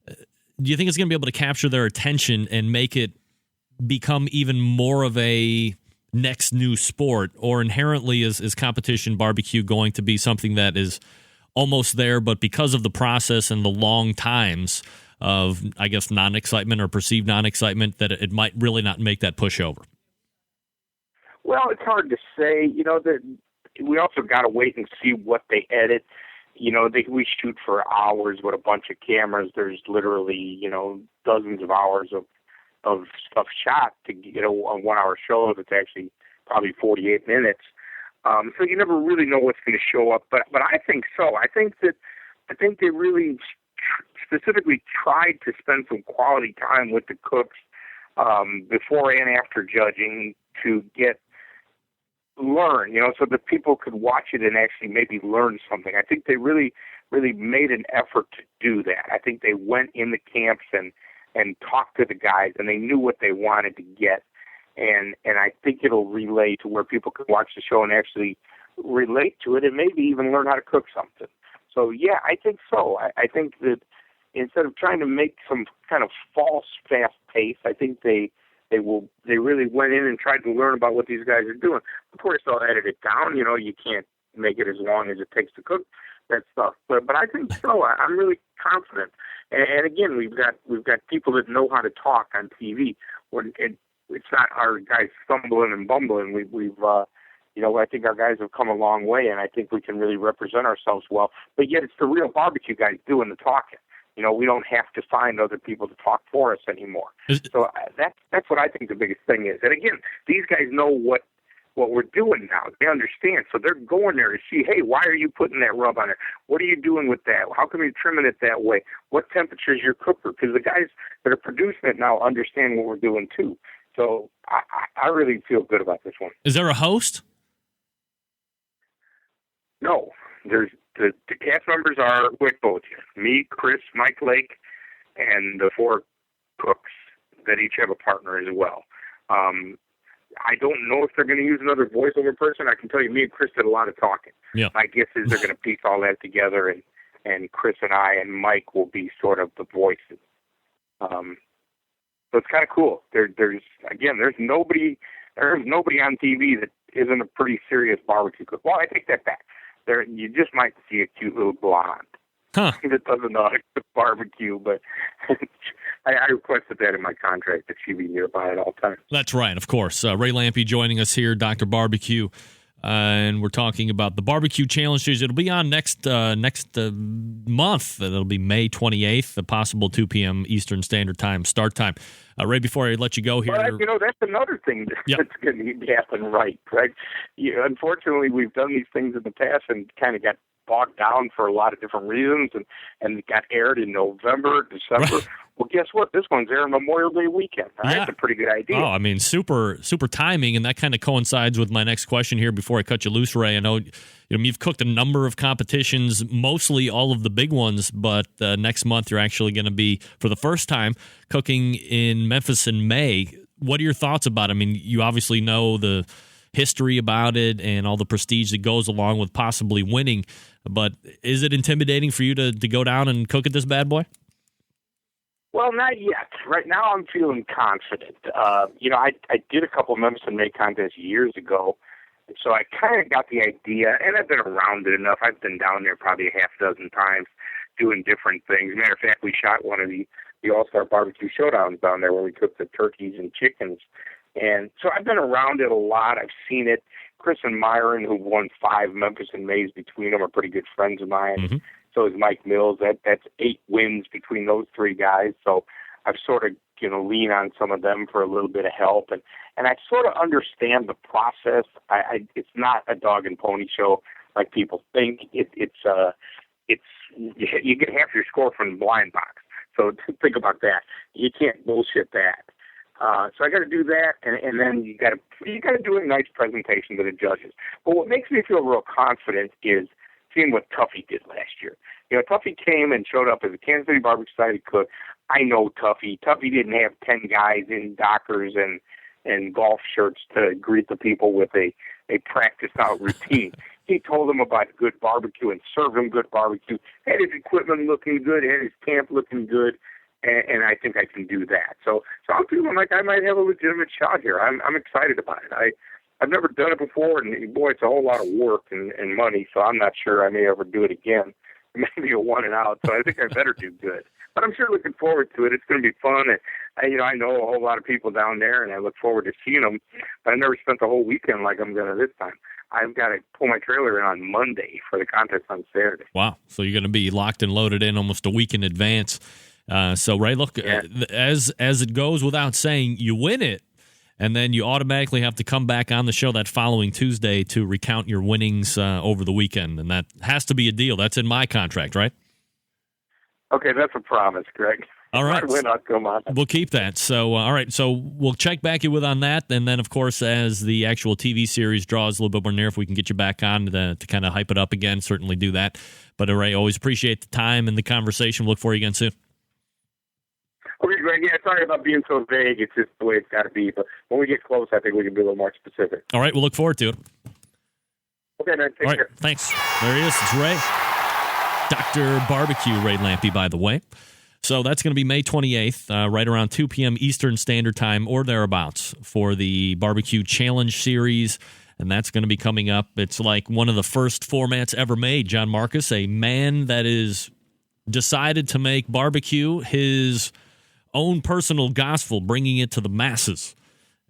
Do you think it's going to be able to capture their attention and make it become even more of a next new sport, or inherently is competition barbecue going to be something that is almost there, but because of the process and the long times of, I guess, non-excitement or perceived non-excitement, that it might really not make that push over? Well, it's hard to say. We also got to wait and see what they edit. We shoot for hours with a bunch of cameras. There's literally, dozens of hours of stuff shot to get a 1 hour show that's actually probably 48 minutes. So you never really know what's going to show up, but I think so. I think they really specifically tried to spend some quality time with the cooks before and after judging to learn, so that people could watch it and actually maybe learn something. I think they really, really made an effort to do that. I think they went in the camps and talked to the guys, and they knew what they wanted to get. And I think it'll relay to where people can watch the show and actually relate to it and maybe even learn how to cook something. So, yeah, I think so. I think that instead of trying to make some kind of false fast pace, I think they really went in and tried to learn about what these guys are doing. Of course, they'll edit it down. You can't make it as long as it takes to cook that stuff. But I think so. I'm really confident. And again, we've got people that know how to talk on TV. It's not our guys stumbling and bumbling. I think our guys have come a long way, and I think we can really represent ourselves well. But yet, it's the real barbecue guys doing the talking. We don't have to find other people to talk for us anymore. So that's what I think the biggest thing is. And again, these guys know what we're doing now. They understand. So they're going there to see, hey, why are you putting that rub on there? What are you doing with that? How come you're trimming it that way? What temperature is your cooker? Because the guys that are producing it now understand what we're doing too. So I really feel good about this one. Is there a host? No. There's the cast members are, like both me, Chris, Mike Lake, and the four cooks that each have a partner as well. I don't know if they're going to use another voiceover person. I can tell you, me and Chris did a lot of talking. Yeah. My guess is they're going to piece all that together, and Chris and I and Mike will be sort of the voices. So it's kind of cool. There's nobody on TV that isn't a pretty serious barbecue cook. Well, I take that back. You just might see a cute little blonde that doesn't know how to cook barbecue, but I requested that in my contract that she be nearby at all times. That's right, of course. Ray Lampe joining us here, Dr. Barbecue, and we're talking about the Barbecue Challenge Series. It'll be on next month. It'll be May 28th, a possible 2 p.m. Eastern Standard Time start time. Ray, before I let you go here. Well, that's another thing that's going to happen right? Unfortunately, we've done these things in the past and kind of got bogged down for a lot of different reasons, and it got aired in November, December. Right. Well, guess what? This one's airing Memorial Day weekend. That's a pretty good idea. Oh, I mean, super timing, and that kind of coincides with my next question here before I cut you loose, Ray. I know you've cooked a number of competitions, mostly all of the big ones, but next month you're actually going to be, for the first time, cooking in Memphis in May. What are your thoughts about it? I mean, you obviously know the history about it and all the prestige that goes along with possibly winning, but is it intimidating for you to go down and cook at this bad boy? Well, not yet. Right now I'm feeling confident. I did a couple of Memphis in May contests years ago, so I kind of got the idea, and I've been around it enough. I've been down there probably a half dozen times doing different things. Matter of fact, we shot one of the All-Star Barbecue Showdowns down there where we cooked the turkeys and chickens. And so I've been around it a lot. I've seen it. Chris and Myron, who won 5 Memphis in Mays between them, are pretty good friends of mine. Mm-hmm. So is Mike Mills. That's 8 wins between those 3 guys. So I've sort of, lean on some of them for a little bit of help. And I sort of understand the process. It's not a dog and pony show like people think. It's you get half your score from the blind box. So think about that. You can't bullshit that. So I got to do that, and then you got to do a nice presentation to the judges. But what makes me feel real confident is seeing what Tuffy did last year. Tuffy came and showed up as a Kansas City Barbecue Society cook. I know Tuffy. Tuffy didn't have 10 guys in Dockers and golf shirts to greet the people with a practiced out routine. He told them about good barbecue and served them good barbecue. Had his equipment looking good, had his camp looking good. And I think I can do that. So I'm feeling like I might have a legitimate shot here. I'm excited about it. I've never done it before, and boy, it's a whole lot of work and money, so I'm not sure I may ever do it again. Maybe a one and out, so I think I better do good. But I'm sure looking forward to it. It's going to be fun, and I know a whole lot of people down there, and I look forward to seeing them, but I never spent the whole weekend like I'm going to this time. I've got to pull my trailer in on Monday for the contest on Saturday. Wow, so you're going to be locked and loaded in almost a week in advance. So, Ray, look, as it goes without saying, you win it, and then you automatically have to come back on the show that following Tuesday to recount your winnings over the weekend, and that has to be a deal. That's in my contract, right? Okay, that's a promise, Greg. All right. If I win, I'll come on. We'll keep that. So, all right, so we'll check back in with on that, and then, of course, as the actual TV series draws a little bit more near, if we can get you back on to kind of hype it up again, certainly do that. But, Ray, always appreciate the time and the conversation. We'll look for you again soon. Okay, Greg, sorry about being so vague. It's just the way it's got to be. But when we get close, I think we can be a little more specific. All right, we'll look forward to it. Okay, man, take care. Thanks. There he is. It's Ray. Dr. Barbecue, Ray Lampe, by the way. So that's going to be May 28th, right around 2 p.m. Eastern Standard Time or thereabouts for the Barbecue Challenge Series. And that's going to be coming up. It's like one of the first formats ever made. John Marcus, a man that is decided to make barbecue his own personal gospel, bringing it to the masses.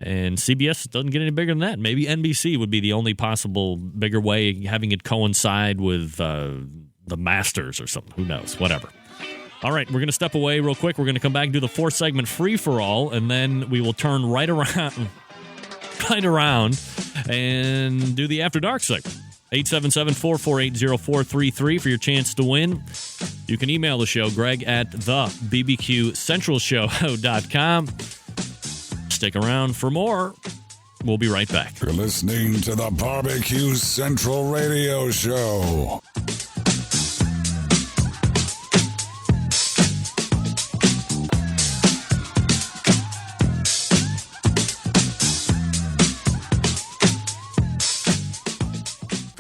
And CBS doesn't get any bigger than that. Maybe NBC would be the only possible bigger way, having it coincide with the Masters or something. Who knows? Whatever. All right, we're going to step away real quick. We're going to come back and do the 4-segment free-for-all, and then we will turn right around and do the After Dark segment. 877-448-0433 for your chance to win. You can email the show, Greg, at thebbqcentralshow.com. Stick around for more. We'll be right back. You're listening to the Barbecue Central Radio Show.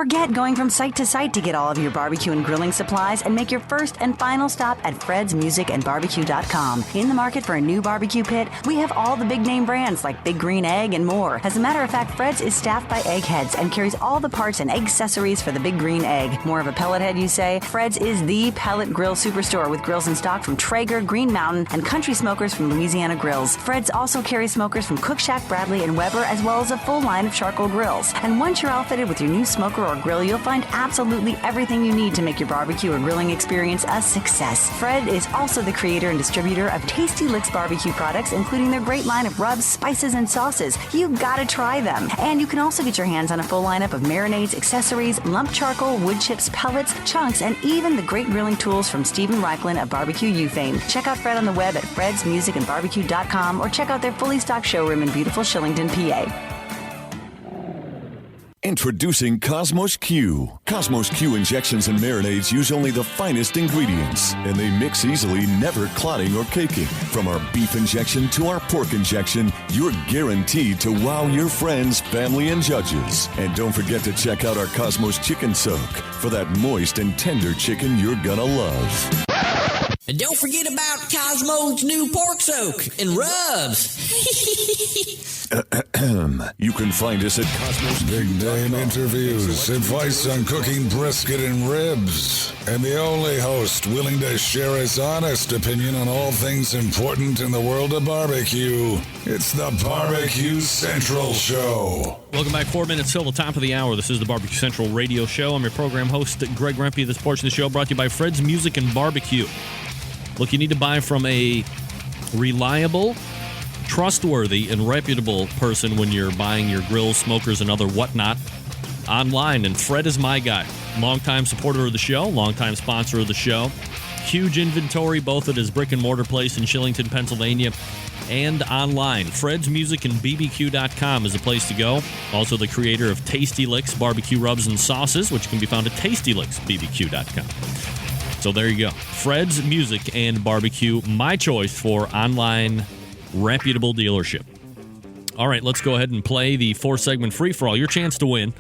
Forget going from site to site to get all of your barbecue and grilling supplies and make your first and final stop at fredsmusicandbarbecue.com. In the market for a new barbecue pit, we have all the big name brands like Big Green Egg and more. As a matter of fact, Fred's is staffed by eggheads and carries all the parts and egg accessories for the Big Green Egg. More of a pellet head, you say? Fred's is the pellet grill superstore with grills in stock from Traeger, Green Mountain, and Country Smokers from Louisiana Grills. Fred's also carries smokers from Cook Shack, Bradley, and Weber, as well as a full line of charcoal grills. And once you're outfitted with your new smoker or grill, you'll find absolutely everything you need to make your barbecue or grilling experience a success. Fred is also the creator and distributor of Tasty Licks barbecue products, including their great line of rubs, spices, and sauces. You gotta try them. And you can also get your hands on a full lineup of marinades, accessories, lump charcoal, wood chips, pellets, chunks, and even the great grilling tools from Stephen Reichlin of Barbecue U fame. Check out Fred on the web at fredsmusicandbarbecue.com or check out their fully stocked showroom in beautiful Shillington, PA. Introducing Cosmos Q. Cosmos Q injections and marinades use only the finest ingredients, and they mix easily, never clotting or caking. From our beef injection to our pork injection, you're guaranteed to wow your friends, family, and judges. And don't forget to check out our Cosmos Chicken Soak for that moist and tender chicken you're gonna love. And don't forget about Cosmo's new pork soak and rubs. You can find us at Cosmos. Big name interviews, advice on cooking brisket and ribs, and the only host willing to share his honest opinion on all things important in the world of barbecue. It's the Barbecue Central Show. Welcome back. 4 minutes till the top of the hour. This is the Barbecue Central Radio Show. I'm your program host, Greg Rempe. This portion of the show brought to you by Fred's Music and Barbecue. Look, you need to buy from a reliable, trustworthy, and reputable person when you're buying your grills, smokers, and other whatnot online. And Fred is my guy. Longtime supporter of the show, longtime sponsor of the show. Huge inventory, both at his brick-and-mortar place in Shillington, Pennsylvania, and online. FredsMusicandBBQ.com is the place to go. Also the creator of Tasty Licks barbecue rubs and sauces, which can be found at TastyLicksBBQ.com. So there you go. Fred's Music and Barbecue, my choice for online reputable dealership. All right, let's go ahead and play the 4-segment free-for-all. Your chance to win.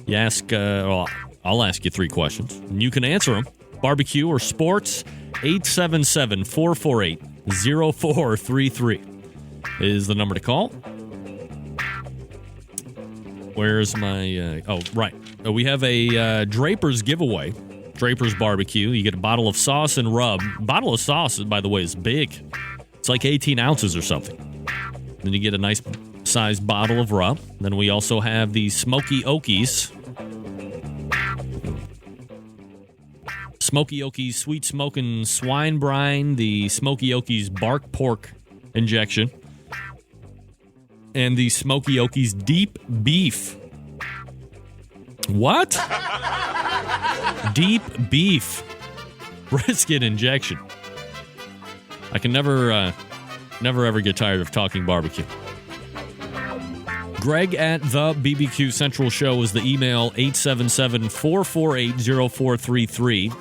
You ask, I'll ask you 3 questions, and you can answer them. Barbecue or sports, 877-448-0433 is the number to call. Where's my... right. We have a Draper's giveaway. Draper's Barbecue. You get a bottle of sauce and rub. Bottle of sauce, by the way, is big. It's like 18 ounces or something. Then you get a nice sized bottle of rub. Then we also have the Smoky Okies. Smoky Okies Sweet Smokin' Swine Brine. The Smoky Okies Bark Pork Injection. And the Smoky Okies Deep Beef. What? Deep Beef Brisket Injection. I can never ever get tired of talking barbecue. Greg at the BBQ Central Show is the email, 877-448-0433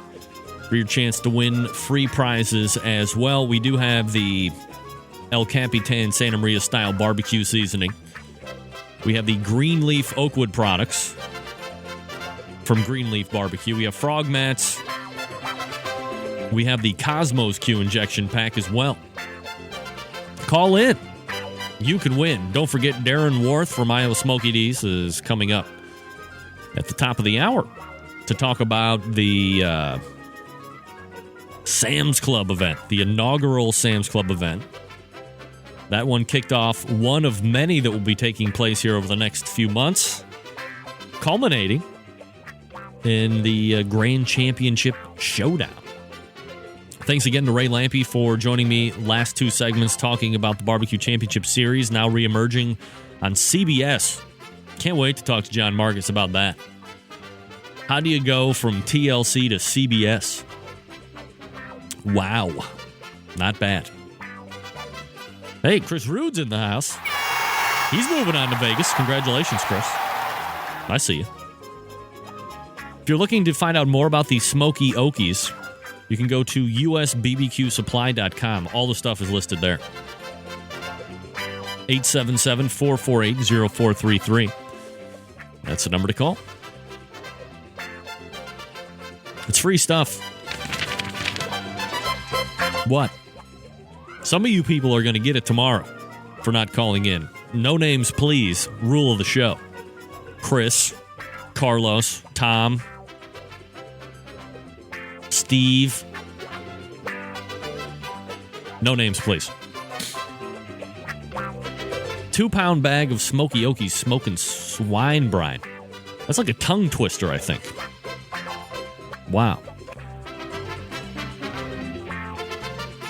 for your chance to win free prizes as well. We do have the El Capitan Santa Maria style barbecue seasoning. We have the Greenleaf Oakwood products from Greenleaf Barbecue. We have frog mats. We have the Cosmos Q injection pack as well. Call in. You can win. Don't forget Darren Worth from Iowa Smoky D's is coming up at the top of the hour to talk about the Sam's Club event, the inaugural Sam's Club event. That one kicked off one of many that will be taking place here over the next few months, culminating in the Grand Championship Showdown. Thanks again to Ray Lampe for joining me last 2 segments talking about the Barbecue Championship Series, now reemerging on CBS. Can't wait to talk to John Marcus about that. How do you go from TLC to CBS? Wow. Not bad. Hey, Chris Rude's in the house. He's moving on to Vegas. Congratulations, Chris. I see you. If you're looking to find out more about the Smoky Okies, you can go to usbbqsupply.com. All the stuff is listed there. 877-448-0433. That's the number to call. free stuff. What? Some of you people are going to get it tomorrow for not calling in. No names, please. Rule of the show. Chris, Carlos, Tom, Steve. No names, please. 2-pound bag of Smoky Okies smoking swine brine. That's like a tongue twister, I think. Wow.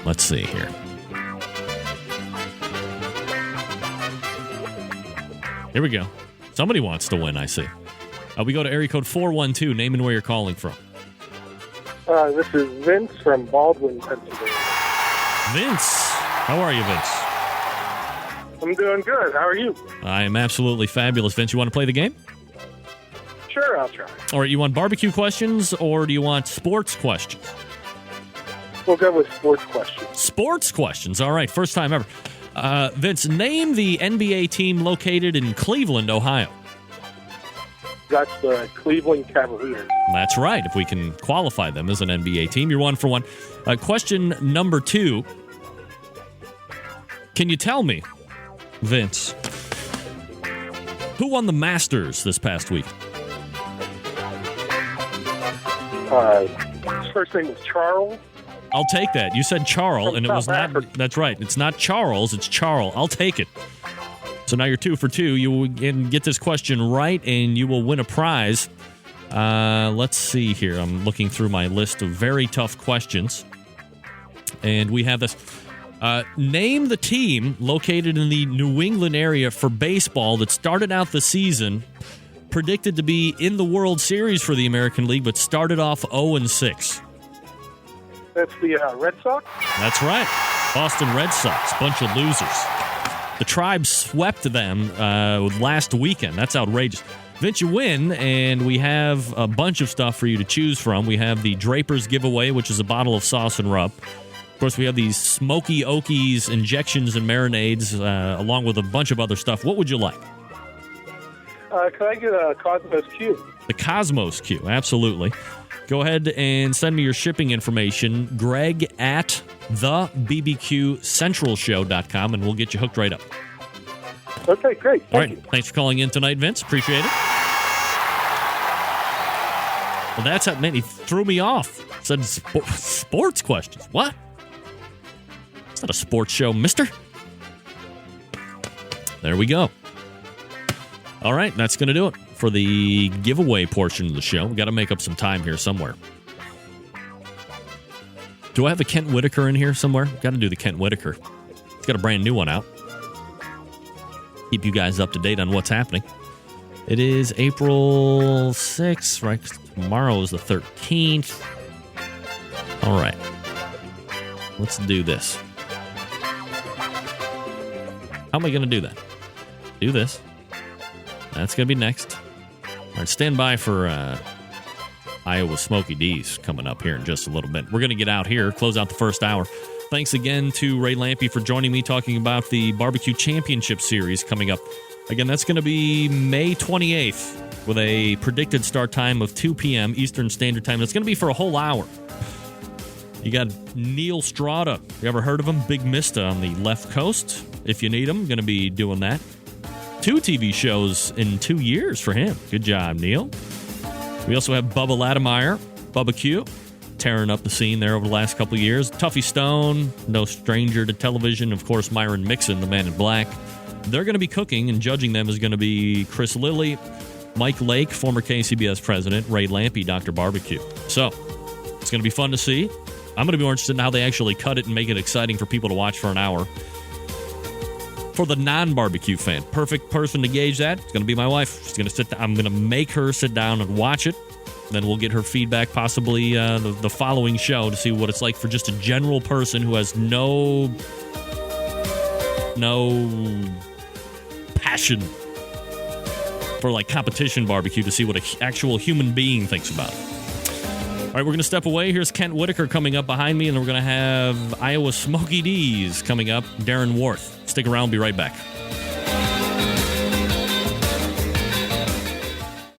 Let's see here. Here we go. Somebody wants to win, I see. We go to area code 412. Name and where you're calling from. This is Vince from Baldwin, Pennsylvania. Vince. How are you, Vince? I'm doing good. How are you? I am absolutely fabulous. Vince, you want to play the game? Sure, I'll try. All right, you want barbecue questions or do you want sports questions? We'll go with sports questions. Sports questions. All right, first time ever. Vince, name the NBA team located in Cleveland, Ohio. That's the Cleveland Cavaliers. That's right. If we can qualify them as an NBA team, you're 1 for 1. Question number 2. Can you tell me, Vince, who won the Masters this past week? His first name was Charles. I'll take that. You said Charles, From and it South was not. Africa. That's right. It's not Charles. It's Charles. I'll take it. So now you're 2 for 2. You will get this question right, and you will win a prize. Let's see here. I'm looking through my list of very tough questions, and we have this. Name the team located in the New England area for baseball that started out the season predicted to be in the World Series for the American League, but started off 0-6. That's the Red Sox? That's right. Boston Red Sox, bunch of losers. The Tribe swept them last weekend. That's outrageous. Vince, you win, and we have a bunch of stuff for you to choose from. We have the Draper's giveaway, which is a bottle of sauce and rub. Of course, we have these Smoky Okies injections and marinades, along with a bunch of other stuff. What would you like? Can I get a Cosmos Q? The Cosmos Q, absolutely. Go ahead and send me your shipping information, Greg at thebbqcentralshow.com, and we'll get you hooked right up. Okay, great. All right. Thanks for calling in tonight, Vince. Appreciate it. Well, that's that man. He threw me off. Said sports questions. What? It's not a sports show, mister. There we go. All right. That's going to do it for the giveaway portion of the show. We've got to make up some time here somewhere. Do I have a Kent Whitaker in here somewhere? Got to do the Kent Whitaker. He's got a brand new one out. Keep you guys up to date on what's happening. It is April 6th, right? Tomorrow is the 13th. All right. Let's do this. How am I going to do that? Do this. That's going to be next. All right, stand by for Iowa Smoky D's coming up here in just a little bit. We're going to get out here, close out the first hour. Thanks again to Ray Lampe for joining me, talking about the Barbecue Championship Series coming up. Again, that's going to be May 28th with a predicted start time of 2 p.m. Eastern Standard Time. It's going to be for a whole hour. You got Neil Strada. You ever heard of him? Big Mista on the left coast. If you need him, going to be doing that. 2 TV shows in 2 years for him. Good job, Neil. We also have Bubba Latimeyer, Bubba Q, tearing up the scene there over the last couple of years. Tuffy Stone, no stranger to television. Of course, Myron Mixon, the man in black. They're going to be cooking, and judging them is going to be Chris Lilly, Mike Lake, former KCBS president, Ray Lampe, Dr. Barbecue. So, it's going to be fun to see. I'm going to be more interested in how they actually cut it and make it exciting for people to watch for an hour. For the non-barbecue fan, perfect person to gauge that, it's going to be my wife. She's going to sit down. I'm going to make her sit down and watch it. Then we'll get her feedback possibly the following show to see what it's like for just a general person who has no passion for like competition barbecue, to see what an actual human being thinks about it. All right, we're going to step away. Here's Kent Whitaker coming up behind me, and then we're going to have Iowa Smoky D's coming up, Darren Worth. Stick around. Be right back.